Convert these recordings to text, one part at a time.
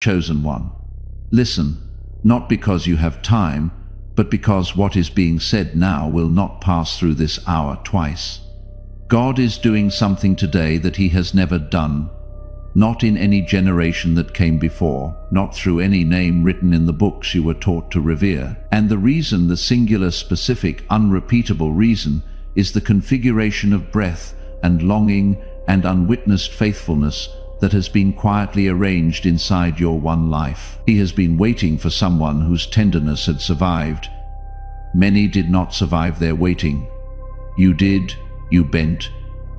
Chosen one. Listen, not because you have time, but because what is being said now will not pass through this hour twice. God is doing something today that he has never done, not in any generation that came before, not through any name written in the books you were taught to revere. And the reason, the singular, specific, unrepeatable reason, is the configuration of breath and longing and unwitnessed faithfulness that has been quietly arranged inside your one life. He has been waiting for someone whose tenderness had survived. Many did not survive their waiting. You did, you bent,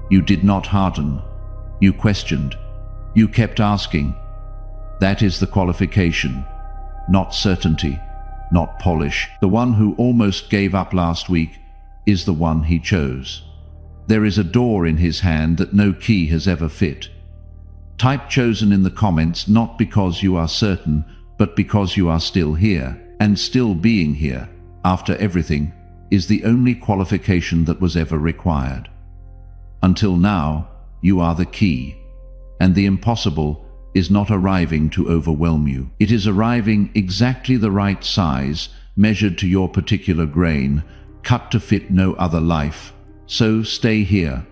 you did not harden, you questioned, you kept asking. That is the qualification, not certainty, not polish. The one who almost gave up last week is the one he chose. There is a door in his hand that no key has ever fit. Type chosen in the comments, not because you are certain, but because you are still here, and still being here, after everything, is the only qualification that was ever required. Until now, you are the key, and the impossible is not arriving to overwhelm you. It is arriving exactly the right size, measured to your particular grain, cut to fit no other life. So stay here.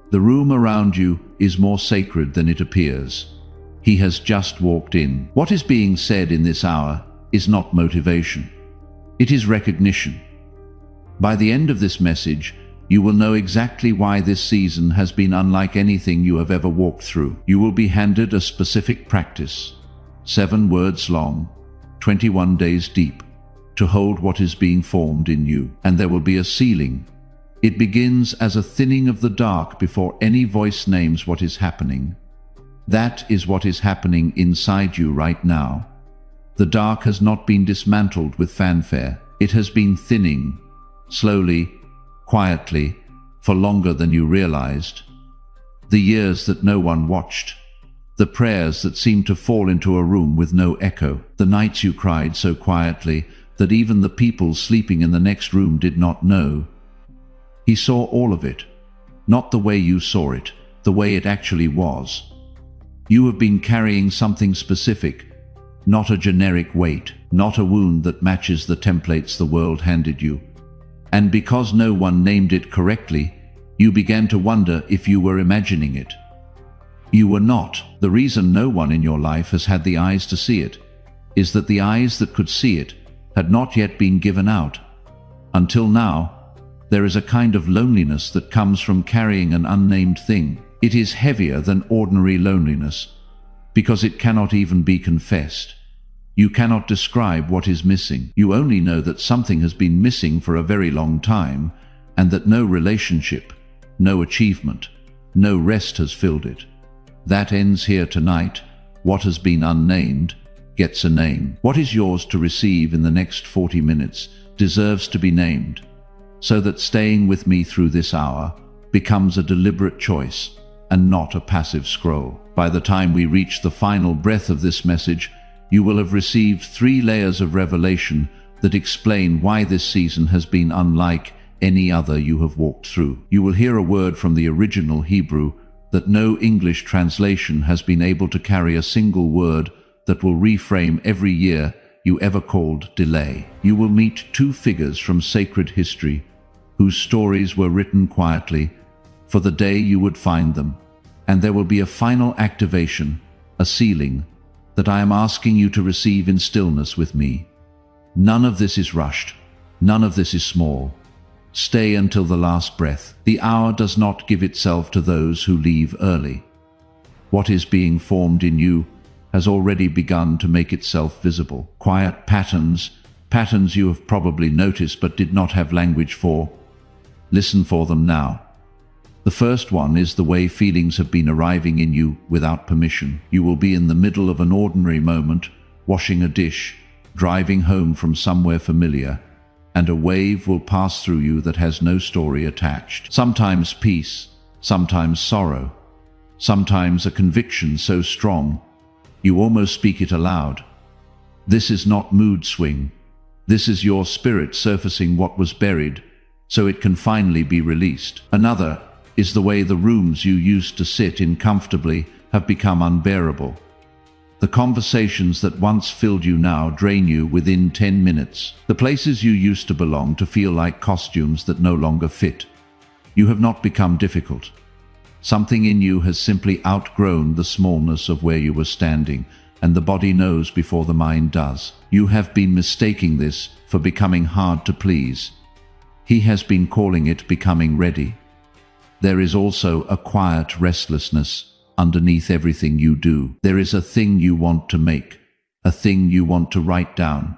The room around you is more sacred than it appears. He has just walked in. What is being said in this hour is not motivation. It is recognition. By the end of this message, you will know exactly why this season has been unlike anything you have ever walked through. You will be handed a specific practice, 7 words long, 21 days deep, to hold what is being formed in you. And there will be a sealing. It begins as a thinning of the dark before any voice names what is happening. That is what is happening inside you right now. The dark has not been dismantled with fanfare. It has been thinning, slowly, quietly, for longer than you realized. The years that no one watched. The prayers that seemed to fall into a room with no echo. The nights you cried so quietly that even the people sleeping in the next room did not know. He saw all of it, not the way you saw it, the way it actually was. You have been carrying something specific, not a generic weight, not a wound that matches the templates the world handed you. And because no one named it correctly, you began to wonder if you were imagining it. You were not. The reason no one in your life has had the eyes to see it is that the eyes that could see it had not yet been given out. Until now, there is a kind of loneliness that comes from carrying an unnamed thing. It is heavier than ordinary loneliness, because it cannot even be confessed. You cannot describe what is missing. You only know that something has been missing for a very long time, and that no relationship, no achievement, no rest has filled it. That ends here tonight. What has been unnamed gets a name. What is yours to receive in the next 40 minutes deserves to be named, so that staying with me through this hour becomes a deliberate choice and not a passive scroll. By the time we reach the final breath of this message, you will have received 3 layers of revelation that explain why this season has been unlike any other you have walked through. You will hear a word from the original Hebrew that no English translation has been able to carry, a single word that will reframe every year you ever called delay. You will meet 2 figures from sacred history whose stories were written quietly for the day you would find them. And there will be a final activation, a sealing, that I am asking you to receive in stillness with me. None of this is rushed. None of this is small. Stay until the last breath. The hour does not give itself to those who leave early. What is being formed in you has already begun to make itself visible. Quiet patterns you have probably noticed but did not have language for. Listen for them now. The first one is the way feelings have been arriving in you without permission. You will be in the middle of an ordinary moment, washing a dish, driving home from somewhere familiar, and a wave will pass through you that has no story attached. Sometimes peace, sometimes sorrow, sometimes a conviction so strong you almost speak it aloud. This is not mood swing. This is your spirit surfacing what was buried, so it can finally be released. Another is the way the rooms you used to sit in comfortably have become unbearable. The conversations that once filled you now drain you within 10 minutes. The places you used to belong to feel like costumes that no longer fit. You have not become difficult. Something in you has simply outgrown the smallness of where you were standing, and the body knows before the mind does. You have been mistaking this for becoming hard to please. He has been calling it becoming ready. There is also a quiet restlessness underneath everything you do. There is a thing you want to make, a thing you want to write down,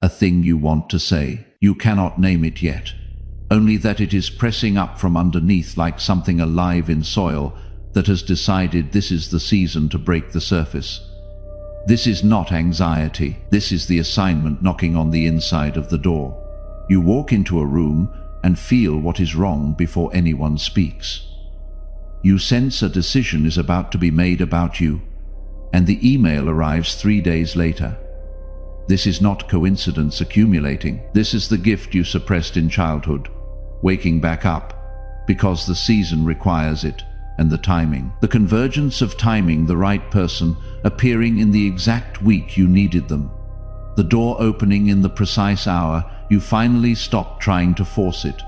a thing you want to say. You cannot name it yet, only that it is pressing up from underneath like something alive in soil that has decided this is the season to break the surface. This is not anxiety. This is the assignment knocking on the inside of the door. You walk into a room and feel what is wrong before anyone speaks. You sense a decision is about to be made about you, and the email arrives 3 days later. This is not coincidence accumulating. This is the gift you suppressed in childhood, waking back up, because the season requires it, and the timing. The convergence of timing, the right person appearing in the exact week you needed them. The door opening in the precise hour you finally stop trying to force it.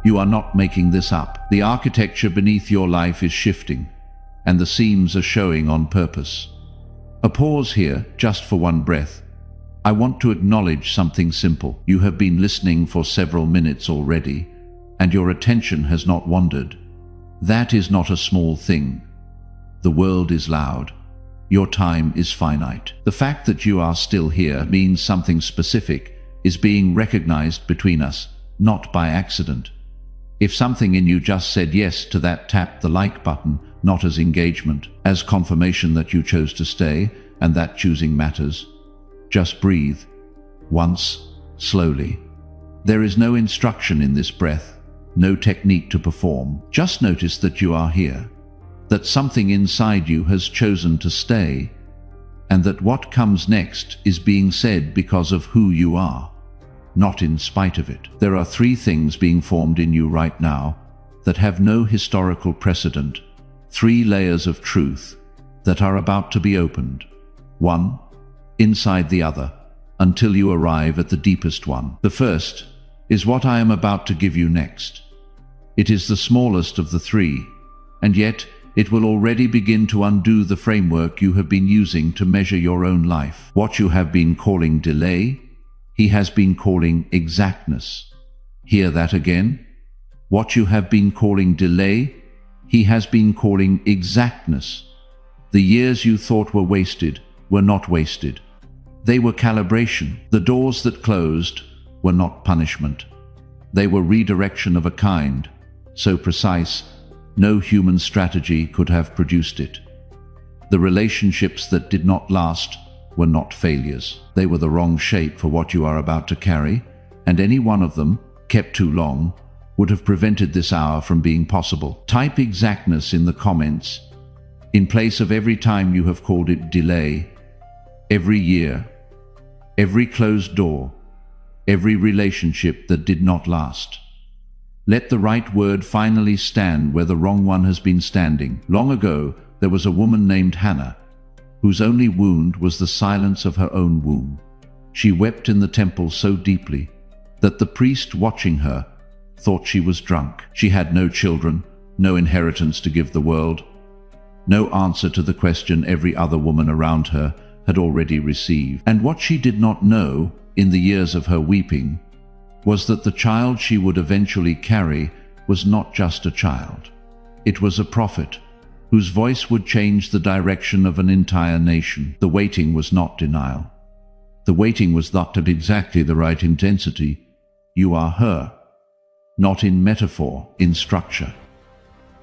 You are not making this up. The architecture beneath your life is shifting, and the seams are showing on purpose. A pause here, just for one breath. I want to acknowledge something simple. You have been listening for several minutes already, and your attention has not wandered. That is not a small thing. The world is loud. Your time is finite. The fact that you are still here means something specific is being recognized between us, not by accident. If something in you just said yes to that, tap the like button, not as engagement, as confirmation that you chose to stay and that choosing matters. Just breathe. Once, slowly. There is no instruction in this breath, no technique to perform. Just notice that you are here, that something inside you has chosen to stay, and that what comes next is being said because of who you are, not in spite of it. There are 3 things being formed in you right now that have no historical precedent, 3 layers of truth that are about to be opened, one inside the other, until you arrive at the deepest one. The first is what I am about to give you next. It is the smallest of the 3, and yet it will already begin to undo the framework you have been using to measure your own life. What you have been calling delay, he has been calling exactness. Hear that again? What you have been calling delay, he has been calling exactness. The years you thought were wasted were not wasted. They were calibration. The doors that closed were not punishment. They were redirection of a kind, so precise, no human strategy could have produced it. The relationships that did not last were not failures. They were the wrong shape for what you are about to carry, and any one of them, kept too long, would have prevented this hour from being possible. Type exactness in the comments, in place of every time you have called it delay, every year, every closed door, every relationship that did not last. Let the right word finally stand where the wrong one has been standing. Long ago, there was a woman named Hannah, whose only wound was the silence of her own womb. She wept in the temple so deeply that the priest watching her thought she was drunk. She had no children, no inheritance to give the world, no answer to the question every other woman around her had already received. And what she did not know, in the years of her weeping, was that the child she would eventually carry was not just a child. It was a prophet, whose voice would change the direction of an entire nation. The waiting was not denial. The waiting was not at exactly the right intensity. You are her, not in metaphor, in structure.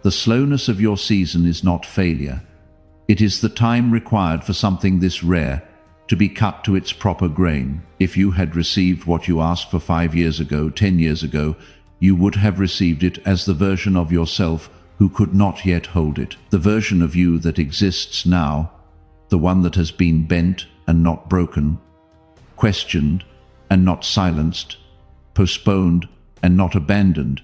The slowness of your season is not failure. It is the time required for something this rare to be cut to its proper grain. If you had received what you asked for 5 years ago, 10 years ago, you would have received it as the version of yourself who could not yet hold it. The version of you that exists now, the one that has been bent and not broken, questioned and not silenced, postponed and not abandoned,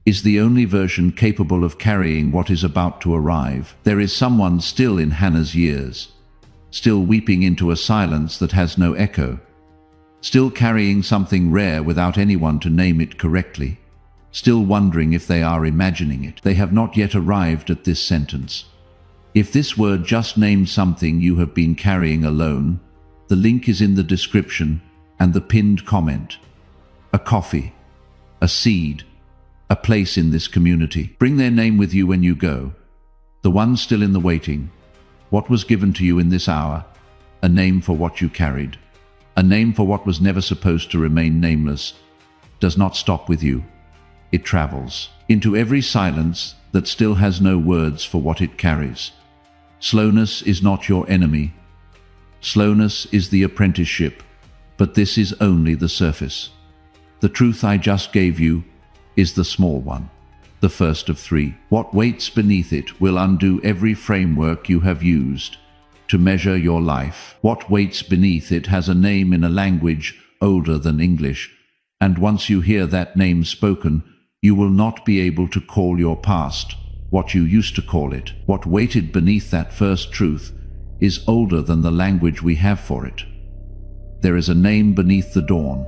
is the only version capable of carrying what is about to arrive. There is someone still in Hannah's years, still weeping into a silence that has no echo, still carrying something rare without anyone to name it correctly, still wondering if they are imagining it. They have not yet arrived at this sentence. If this word just named something you have been carrying alone, the link is in the description and the pinned comment. A coffee, a seed, a place in this community. Bring their name with you when you go. The one still in the waiting. What was given to you in this hour? A name for what you carried. A name for what was never supposed to remain nameless. Does not stop with you. It travels into every silence that still has no words for what it carries. Slowness is not your enemy. Slowness is the apprenticeship, but this is only the surface. The truth I just gave you is the small one, the first of three. What waits beneath it will undo every framework you have used to measure your life. What waits beneath it has a name in a language older than English, and once you hear that name spoken, you will not be able to call your past what you used to call it. What waited beneath that first truth is older than the language we have for it. There is a name beneath the dawn,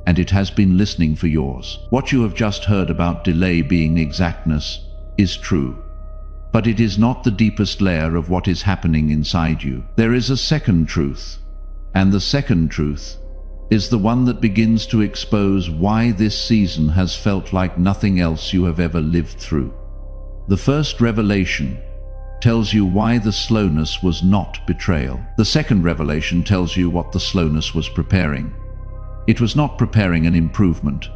and it has been listening for yours. What you have just heard about delay being exactness is true, but it is not the deepest layer of what is happening inside you. There is a second truth, and the second truth is the one that begins to expose why this season has felt like nothing else you have ever lived through. The first revelation tells you why the slowness was not betrayal. The second revelation tells you what the slowness was preparing. It was not preparing an improvement.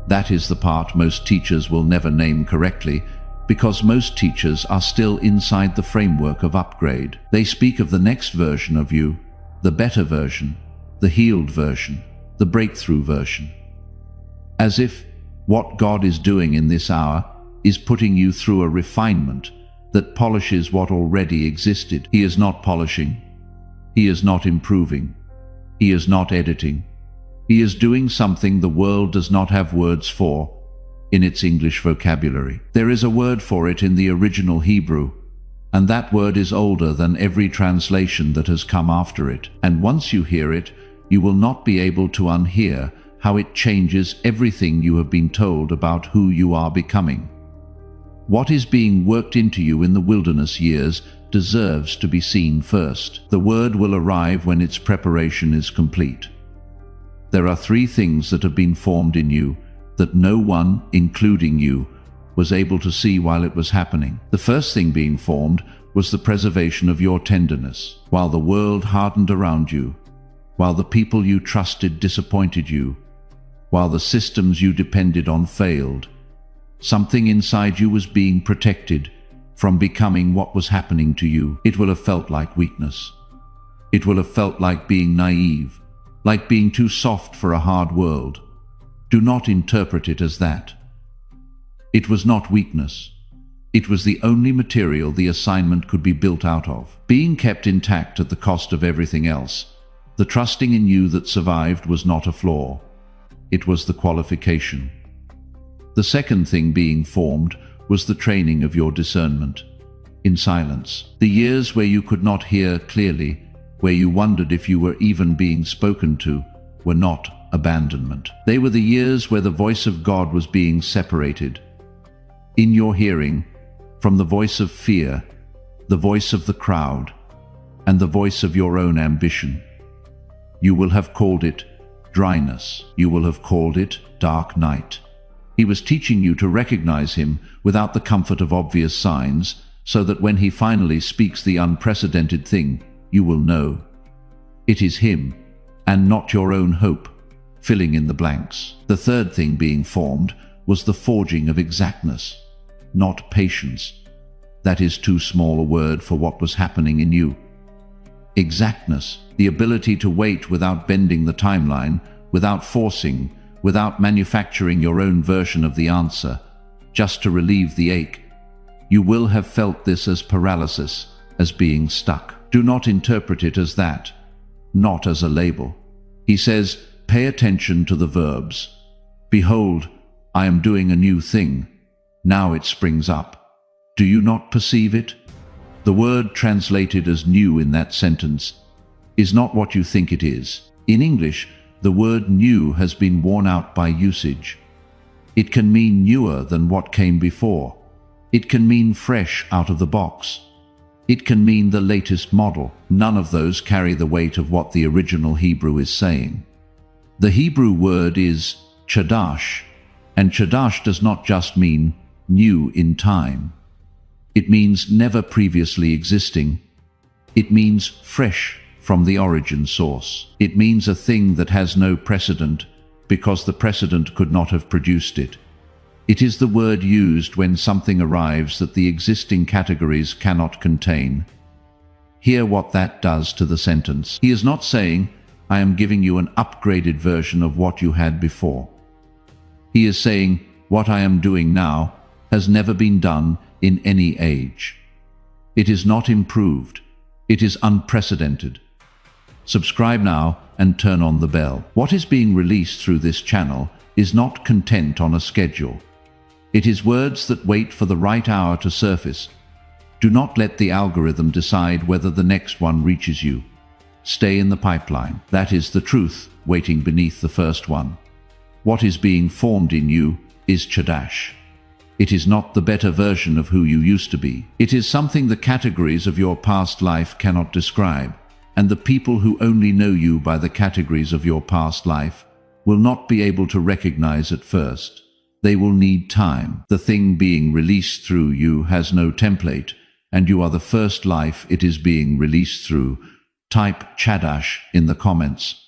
That is the part most teachers will never name correctly, because most teachers are still inside the framework of upgrade. They speak of the next version of you, the better version, the healed version, the breakthrough version. As if what God is doing in this hour is putting you through a refinement that polishes what already existed. He is not polishing. He is not improving. He is not editing. He is doing something the world does not have words for in its English vocabulary. There is a word for it in the original Hebrew, and that word is older than every translation that has come after it. And once you hear it, you will not be able to unhear how it changes everything you have been told about who you are becoming. What is being worked into you in the wilderness years deserves to be seen first. The word will arrive when its preparation is complete. There are three things that have been formed in you that no one, including you, was able to see while it was happening. The first thing being formed was the preservation of your tenderness. While the world hardened around you, while the people you trusted disappointed you, while the systems you depended on failed, something inside you was being protected from becoming what was happening to you. It will have felt like weakness. It will have felt like being naive, like being too soft for a hard world. Do not interpret it as that. It was not weakness. It was the only material the assignment could be built out of. Being kept intact at the cost of everything else, the trusting in you that survived was not a flaw. It was the qualification. The second thing being formed was the training of your discernment. In silence, the years where you could not hear clearly, where you wondered if you were even being spoken to, were not abandonment. They were the years where the voice of God was being separated, in your hearing, from the voice of fear, the voice of the crowd, and the voice of your own ambition. You will have called it dryness. You will have called it dark night. He was teaching you to recognize him without the comfort of obvious signs, so that when he finally speaks the unprecedented thing, you will know. It is him, and not your own hope, filling in the blanks. The third thing being formed was the forging of exactness, not patience. That is too small a word for what was happening in you. Exactness, the ability to wait without bending the timeline, without forcing, without manufacturing your own version of the answer, just to relieve the ache. You will have felt this as paralysis, as being stuck. Do not interpret it as that, not as a label. He says, pay attention to the verbs. Behold, I am doing a new thing. Now it springs up. Do you not perceive it? The word translated as new in that sentence is not what you think it is. In English, the word new has been worn out by usage. It can mean newer than what came before. It can mean fresh out of the box. It can mean the latest model. None of those carry the weight of what the original Hebrew is saying. The Hebrew word is chadash, and chadash does not just mean new in time. It means never previously existing. It means fresh from the origin source. It means a thing that has no precedent because the precedent could not have produced it. It is the word used when something arrives that the existing categories cannot contain. Hear what that does to the sentence. He is not saying, I am giving you an upgraded version of what you had before. He is saying, what I am doing now has never been done in any age. It is not improved. It is unprecedented. Subscribe now and turn on the bell. What is being released through this channel is not content on a schedule. It is words that wait for the right hour to surface. Do not let the algorithm decide whether the next one reaches you. Stay in the pipeline. That is the truth waiting beneath the first one. What is being formed in you is chadash. It is not the better version of who you used to be. It is something the categories of your past life cannot describe, and the people who only know you by the categories of your past life will not be able to recognize at first. They will need time. The thing being released through you has no template, and you are the first life it is being released through. Type chadash in the comments,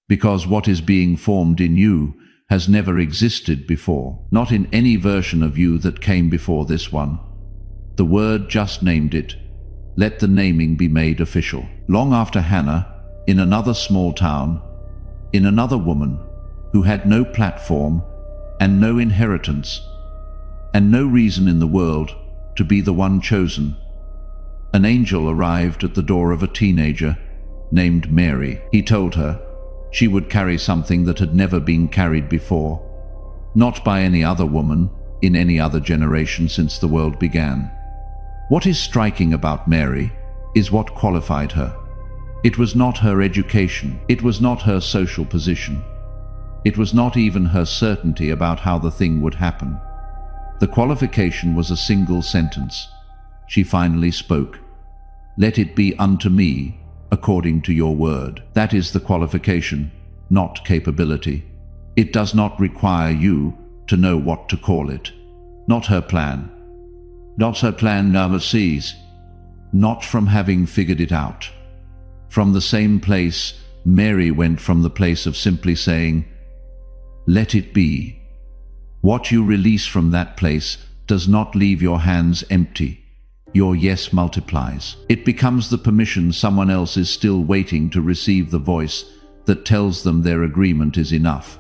because what is being formed in you has never existed before, not in any version of you that came before this one. The word just named it. Let the naming be made official. Long after Hannah, in another small town, in another woman who had no platform and no inheritance and no reason in the world to be the one chosen, an angel arrived at the door of a teenager named Mary. He told her she would carry something that had never been carried before, not by any other woman in any other generation since the world began. What is striking about Mary is what qualified her. It was not her education. It was not her social position. It was not even her certainty about how the thing would happen. The qualification was a single sentence. She finally spoke. Let it be unto me according to your word. That is the qualification, not capability. It does not require you to know what to call it. Not her plan. Not her plan overseas. Not from having figured it out. From the same place, Mary went from the place of simply saying, let it be. What you release from that place does not leave your hands empty. Your yes multiplies. It becomes the permission someone else is still waiting to receive the voice that tells them their agreement is enough.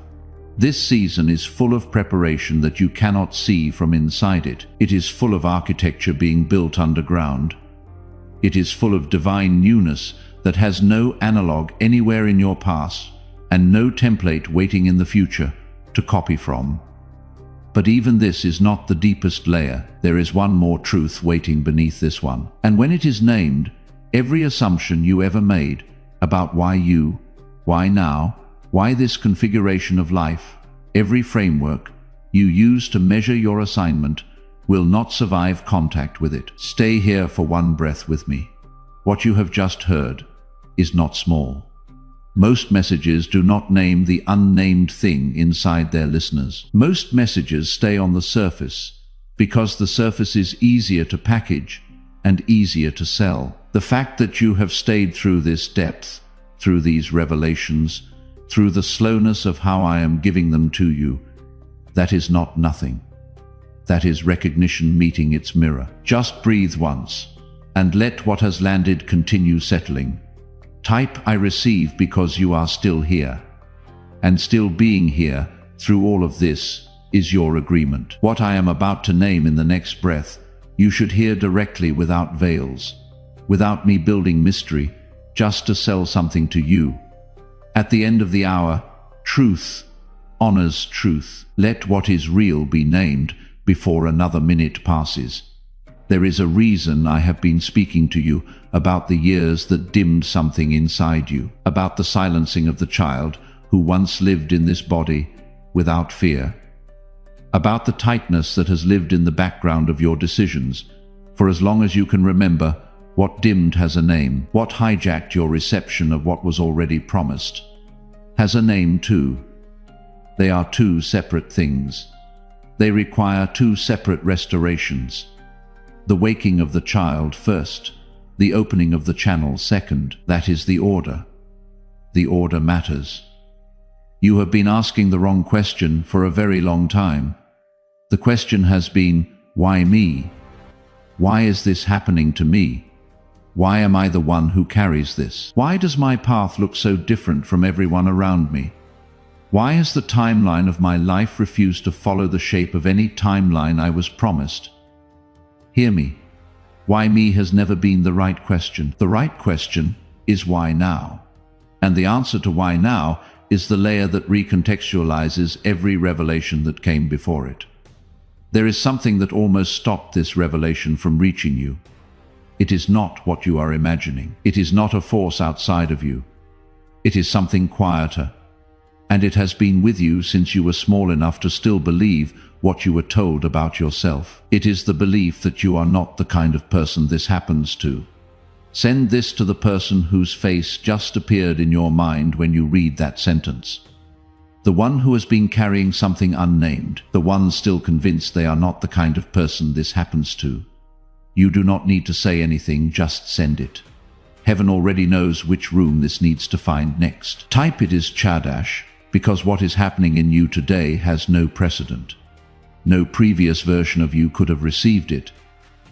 This season is full of preparation that you cannot see from inside it. It is full of architecture being built underground. It is full of divine newness that has no analog anywhere in your past and no template waiting in the future to copy from. But even this is not the deepest layer. There is one more truth waiting beneath this one. And when it is named, every assumption you ever made about why you, why now, why this configuration of life, every framework you use to measure your assignment will not survive contact with it. Stay here for one breath with me. What you have just heard is not small. Most messages do not name the unnamed thing inside their listeners. Most messages stay on the surface because the surface is easier to package and easier to sell. The fact that you have stayed through this depth, through these revelations, through the slowness of how I am giving them to you, that is not nothing. That is recognition meeting its mirror. Just breathe once and let what has landed continue settling. Type I receive because you are still here. And still being here through all of this is your agreement. What I am about to name in the next breath, you should hear directly without veils, without me building mystery, just to sell something to you. At the end of the hour, truth honors truth. Let what is real be named before another minute passes. There is a reason I have been speaking to you about the years that dimmed something inside you, about the silencing of the child who once lived in this body without fear, about the tightness that has lived in the background of your decisions for as long as you can remember. What dimmed has a name. What hijacked your reception of what was already promised has a name too. They are two separate things. They require two separate restorations. The waking of the child first, the opening of the channel second. That is the order. The order matters. You have been asking the wrong question for a very long time. The question has been, why me? Why is this happening to me? Why am I the one who carries this? Why does my path look so different from everyone around me? Why has the timeline of my life refused to follow the shape of any timeline I was promised? Hear me. Why me has never been the right question. The right question is why now? And the answer to why now is the layer that recontextualizes every revelation that came before it. There is something that almost stopped this revelation from reaching you. It is not what you are imagining. It is not a force outside of you. It is something quieter. And it has been with you since you were small enough to still believe what you were told about yourself. It is the belief that you are not the kind of person this happens to. Send this to the person whose face just appeared in your mind when you read that sentence. The one who has been carrying something unnamed, the one still convinced they are not the kind of person this happens to. You do not need to say anything, just send it. Heaven already knows which room this needs to find next. Type it is Chadash, because what is happening in you today has no precedent. No previous version of you could have received it.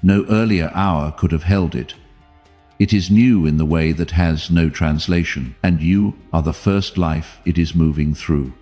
No earlier hour could have held it. It is new in the way that has no translation, and you are the first life it is moving through.